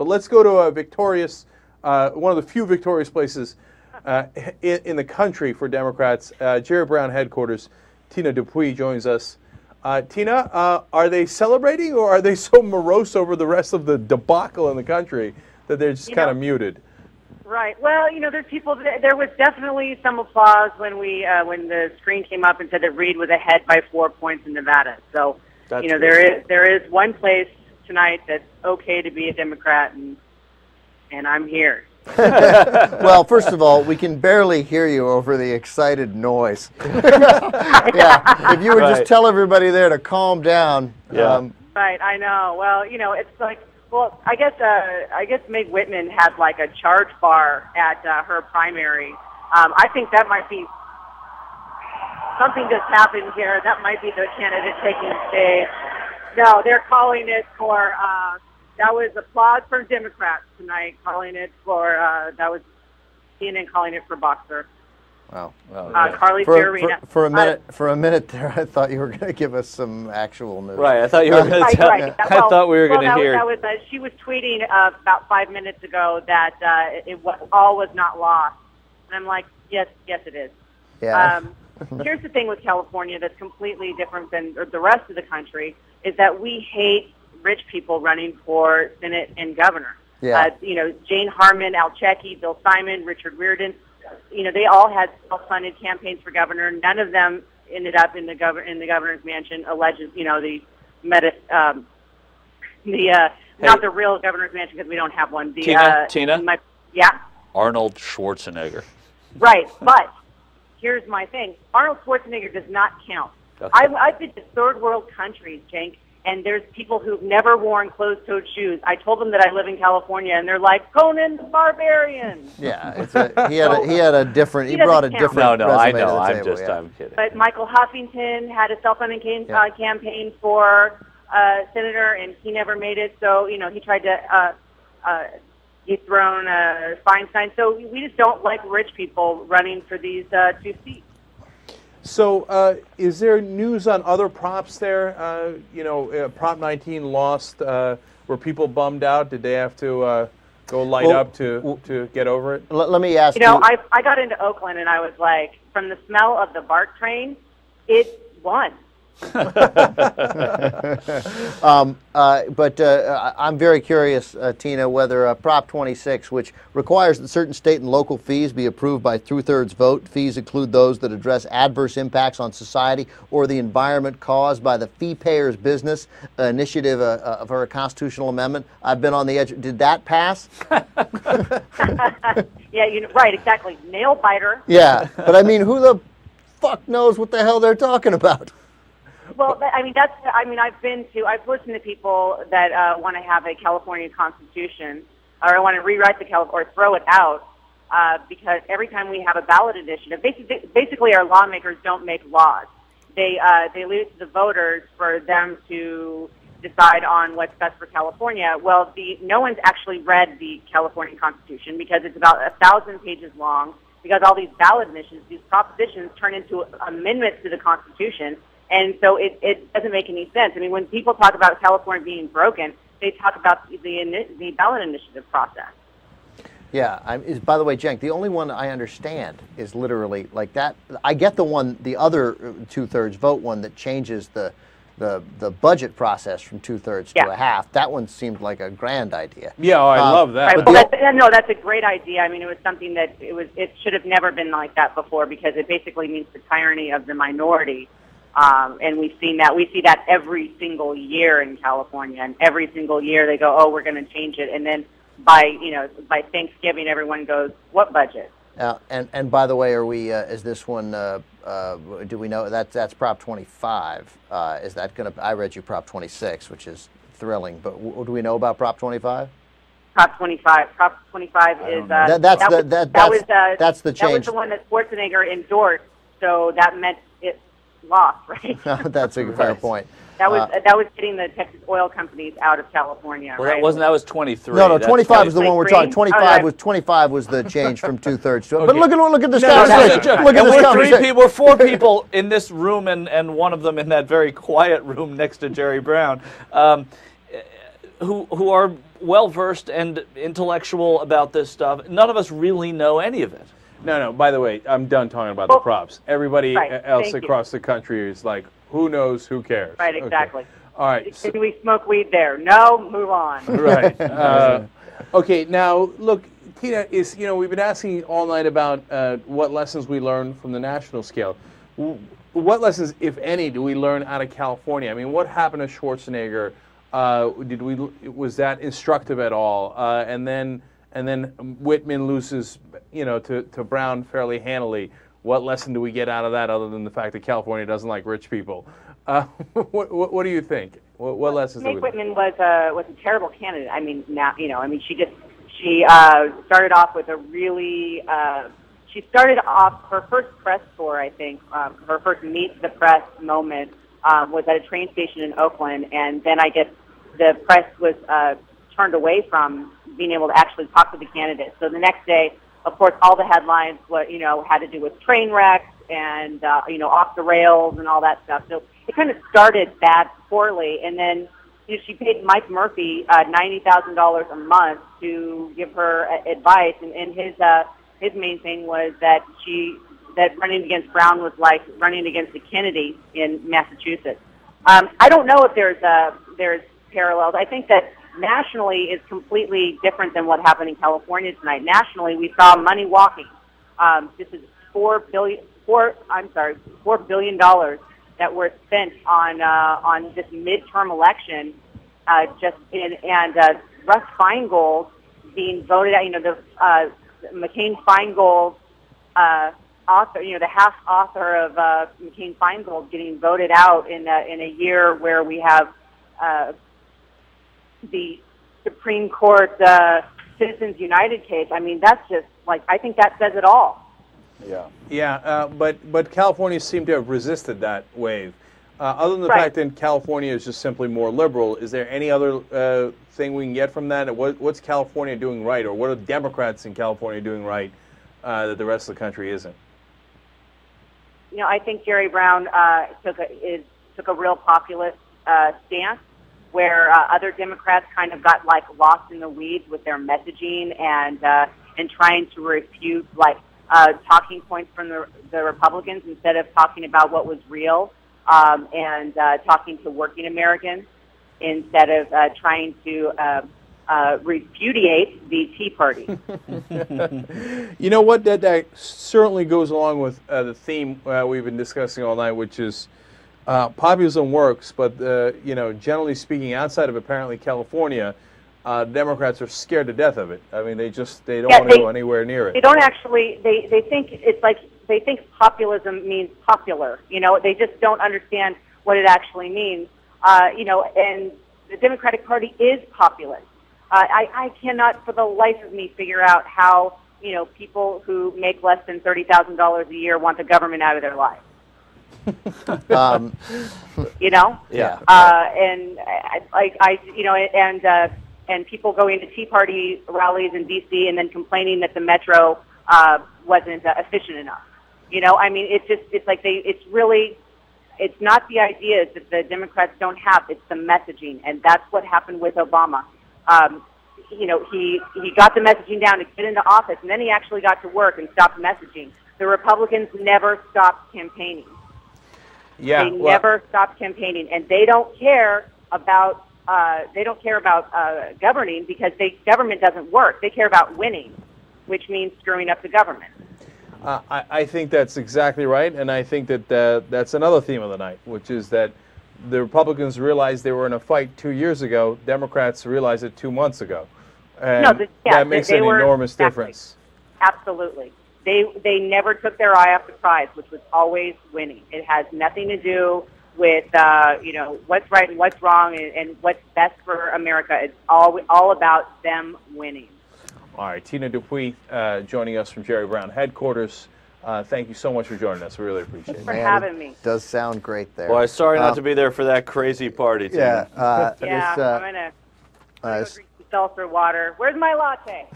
But let's go to a victorious, one of the few victorious places in the country for Democrats. Jerry Brown headquarters. Tina Dupuy joins us. Tina, are they celebrating, or are they so morose over the rest of the debacle in the country that they're just kind of muted? Right. Well, there's people. There was definitely some applause when when the screen came up and said that Reid was ahead by 4 points in Nevada. So, there is one place tonight that's okay to be a Democrat, and I'm here. Well, first of all, we can barely hear you over the excited noise. Yeah, if you would just tell everybody there to calm down. Yeah. Right, I know. Well, it's like, I guess Meg Whitman had like a charge bar at her primary. I think that might be something just happened here. That might be the candidate taking the stage. No, they're calling it for. That was applause for Democrats tonight, calling it for, that was CNN calling it for Boxer. Wow. Carly Fiorina. For a minute there, I thought you were going to give us some actual news. Right, I thought you were going to tell. I thought we were going to hear. She was tweeting about 5 minutes ago that all was not lost. And I'm like, yes, it is. Yeah. Here's the thing with California that's completely different than the rest of the country, is that we hate rich people running for Senate and governor. Yeah. Jane Harman, Al Checky, Bill Simon, Richard Reardon, they all had self-funded campaigns for governor. None of them ended up in the governor's mansion, not the real governor's mansion, because we don't have one. Tina? Yeah? Arnold Schwarzenegger. Right, but here's my thing. Arnold Schwarzenegger does not count. Okay. I've been to third world countries, Cenk, and there's people who've never worn closed-toed shoes. I told them that I live in California, and they're like, Conan the Barbarian. Yeah, he brought a different No, I resume know, to the table, I'm kidding. But Michael Huffington had a self-funded campaign for senator, and he never made it. So, he tried to dethrone Feinstein. So we just don't like rich people running for these 2 seats. So, is there news on other props there? Prop 19 lost. Were people bummed out? Did they have to go light up to get over it? Let me ask you. I got into Oakland, and I was like, from the smell of the BART train, it won. But I'm very curious, Tina, whether Prop 26, which requires that certain state and local fees be approved by 2/3 vote, fees include those that address adverse impacts on society or the environment caused by the fee payer's business initiative for a constitutional amendment. I've been on the edge. Did that pass? Yeah, right, exactly. Nail biter. Yeah, but I mean, who the fuck knows what the hell they're talking about? Well, I've listened to people that want to have a California Constitution, or want to rewrite or throw it out, because every time we have a ballot initiative, basically our lawmakers don't make laws. They leave it to the voters for them to decide on what's best for California. Well, no one's actually read the California Constitution, because it's about 1,000 pages long, because all these ballot initiatives, these propositions, turn into amendments to the Constitution. And so it doesn't make any sense. I mean, when people talk about California being broken, they talk about the ballot initiative process. Yeah. By the way, Cenk, the only one I understand is literally like that. I get the other 2/3 vote one that changes the budget process from 2/3 to a half. That one seemed like a grand idea. Yeah, I love that. Right, well, that's a great idea. I mean, it was something that it should have never been like that before, because it basically means the tyranny of the minority. And we've seen that. We see that every single year in California, and every single year they go, "Oh, we're going to change it," and then by Thanksgiving, everyone goes, "What budget?" And by the way, are we? Is this one? Do we know that's Prop 25? Is that going to? I read you Prop 26, which is thrilling. But do we know about Prop 25? Prop 25. Prop 25 is that's the change. That was the one that Schwarzenegger endorsed. So that meant it lost, right? That's a fair point. That was getting the Texas oil companies out of California. Well, right? that was 23. No, 25 is the one we're talking. 25 was the change from 2/3 to. But look at this conversation. Look at this conversation. We're 4 people in this room, and one of them in that very quiet room next to Jerry Brown. who are well versed and intellectual about this stuff, none of us really know any of it. No. By the way, I'm done talking about the props. Everybody else across the country is like, who knows? Who cares? Right. Exactly. Okay. All right. Can we smoke weed there? No. Move on. Right. Okay. Now, look, Tina, we've been asking all night about what lessons we learned from the national scale. What lessons, if any, do we learn out of California? I mean, what happened to Schwarzenegger? Was that instructive at all? And then Whitman loses, to Brown fairly handily. What lesson do we get out of that, other than the fact that California doesn't like rich people? What do you think? What lessons? Meg Whitman was a terrible candidate. I mean, now she started off with a really. She started off her first press tour. I think her first meet the press moment was at a train station in Oakland, and then I guess the press was turned away from being able to actually talk to the candidates. So the next day, of course, all the headlines had to do with train wrecks and off the rails and all that stuff. So it kind of started poorly, and then she paid Mike Murphy $90,000 a month to give her advice, and his main thing was that running against Brown was like running against the Kennedy in Massachusetts. I don't know if there's parallels. I think that nationally is completely different than what happened in California tonight. Nationally, we saw money walking. This is $4 billion that were spent on this midterm election. Russ Feingold being voted out. The McCain-Feingold author, the half author of McCain-Feingold getting voted out in a year where we have the Supreme Court Citizens United case. I mean, that's just I think that says it all. Yeah. But California seemed to have resisted that wave. Other than the fact that California is just simply more liberal, is there any other thing we can get from that? What's California doing right, or what are Democrats in California doing right that the rest of the country isn't? I think Jerry Brown took a real populist stance, where other Democrats kind of got lost in the weeds with their messaging and trying to refute talking points from the Republicans instead of talking about what was real. And talking to working Americans instead of trying to repudiate the Tea Party. You know what? That certainly goes along with the theme we've been discussing all night, which is populism works, but generally speaking, outside of apparently California, Democrats are scared to death of it. I mean, they don't want to go anywhere near it. They don't actually. They think it's they think populism means popular. They just don't understand what it actually means. And the Democratic Party is populist. I cannot, for the life of me, figure out how people who make less than $30,000 a year want the government out of their lives. And people going to Tea Party rallies in D.C. and then complaining that the metro wasn't efficient enough. It's not the ideas that the Democrats don't have, it's the messaging, and that's what happened with Obama. He got the messaging down to get into office, and then he actually got to work and stopped messaging. The Republicans never stopped campaigning. They never stopped campaigning, and they don't care about governing because government doesn't work. They care about winning, which means screwing up the government. I think that's exactly right, and I think that that's another theme of the night, which is that the Republicans realized they were in a fight 2 years ago. Democrats realized it 2 months ago, and that makes an enormous difference. Absolutely. They never took their eye off the prize, which was always winning. It has nothing to do with what's right and what's wrong and what's best for America. It's all about them winning. All right, Tina Dupuy joining us from Jerry Brown headquarters. Thank you so much for joining us. We really appreciate it. Thanks for having me. Does sound great there. Boy, sorry not to be there for that crazy party, Tina. I'm going to go drink some seltzer water. Where's my latte?